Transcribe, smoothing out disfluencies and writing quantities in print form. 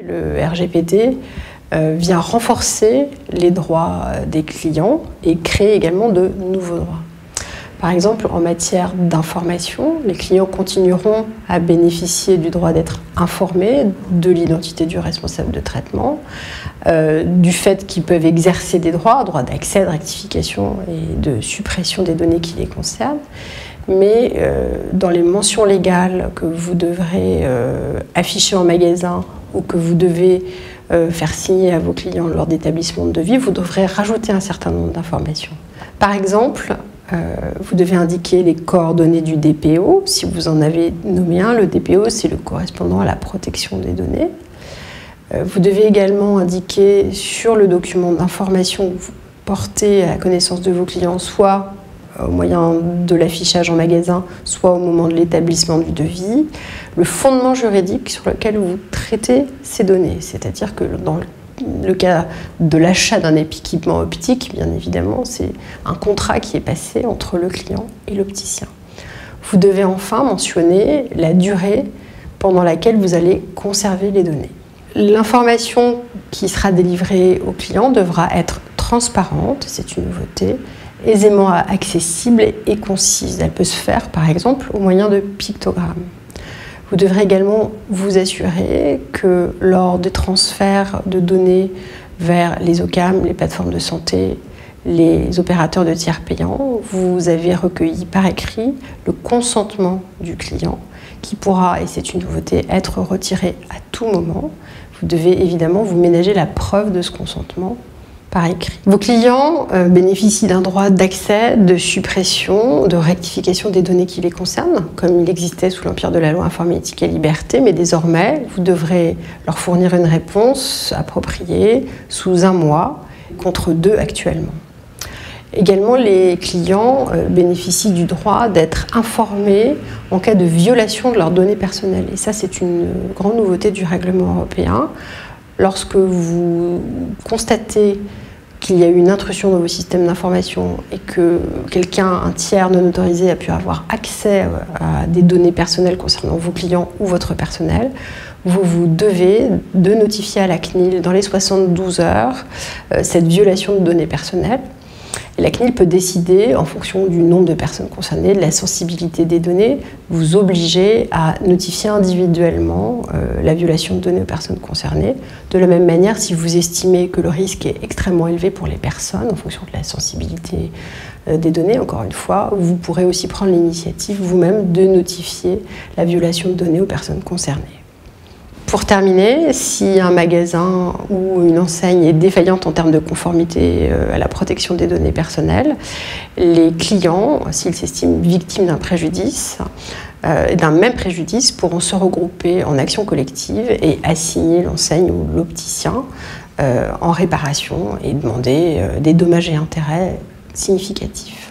Le RGPD vient renforcer les droits des clients et créer également de nouveaux droits. Par exemple, en matière d'information, les clients continueront à bénéficier du droit d'être informés de l'identité du responsable de traitement, du fait qu'ils peuvent exercer des droits d'accès, de rectification et de suppression des données qui les concernent. Mais dans les mentions légales que vous devrez afficher en magasin ou que vous devez faire signer à vos clients lors d'établissements de devis, vous devrez rajouter un certain nombre d'informations. Par exemple, vous devez indiquer les coordonnées du DPO. Si vous en avez nommé un, le DPO, c'est le correspondant à la protection des données. Vous devez également indiquer sur le document d'information que vous portez à la connaissance de vos clients, soit au moyen de l'affichage en magasin, soit au moment de l'établissement du devis, le fondement juridique sur lequel vous traitez ces données. C'est-à-dire que dans le cas de l'achat d'un équipement optique, bien évidemment, c'est un contrat qui est passé entre le client et l'opticien. Vous devez enfin mentionner la durée pendant laquelle vous allez conserver les données. L'information qui sera délivrée au client devra être transparente, c'est une nouveauté, aisément accessible et concise. Elle peut se faire, par exemple, au moyen de pictogrammes. Vous devrez également vous assurer que lors des transferts de données vers les OCAM, les plateformes de santé, les opérateurs de tiers payants, vous avez recueilli par écrit le consentement du client qui pourra, et c'est une nouveauté, être retiré à tout moment. Vous devez évidemment vous ménager la preuve de ce consentement par écrit. Vos clients bénéficient d'un droit d'accès, de suppression, de rectification des données qui les concernent, comme il existait sous l'empire de la loi informatique et liberté, mais désormais, vous devrez leur fournir une réponse appropriée sous 1 mois, contre 2 actuellement. Également, les clients bénéficient du droit d'être informés en cas de violation de leurs données personnelles. Et ça, c'est une grande nouveauté du règlement européen. Lorsque vous constatez qu'il y a eu une intrusion dans vos systèmes d'information et que quelqu'un, un tiers non autorisé, a pu avoir accès à des données personnelles concernant vos clients ou votre personnel, vous devez de notifier à la CNIL dans les 72 heures cette violation de données personnelles. Et la CNIL peut décider, en fonction du nombre de personnes concernées, de la sensibilité des données, vous obliger à notifier individuellement la violation de données aux personnes concernées. De la même manière, si vous estimez que le risque est extrêmement élevé pour les personnes, en fonction de la sensibilité des données, encore une fois, vous pourrez aussi prendre l'initiative vous-même de notifier la violation de données aux personnes concernées. Pour terminer, si un magasin ou une enseigne est défaillante en termes de conformité à la protection des données personnelles, les clients, s'ils s'estiment victimes d'un préjudice, d'un même préjudice, pourront se regrouper en action collective et assigner l'enseigne ou l'opticien en réparation et demander des dommages et intérêts significatifs.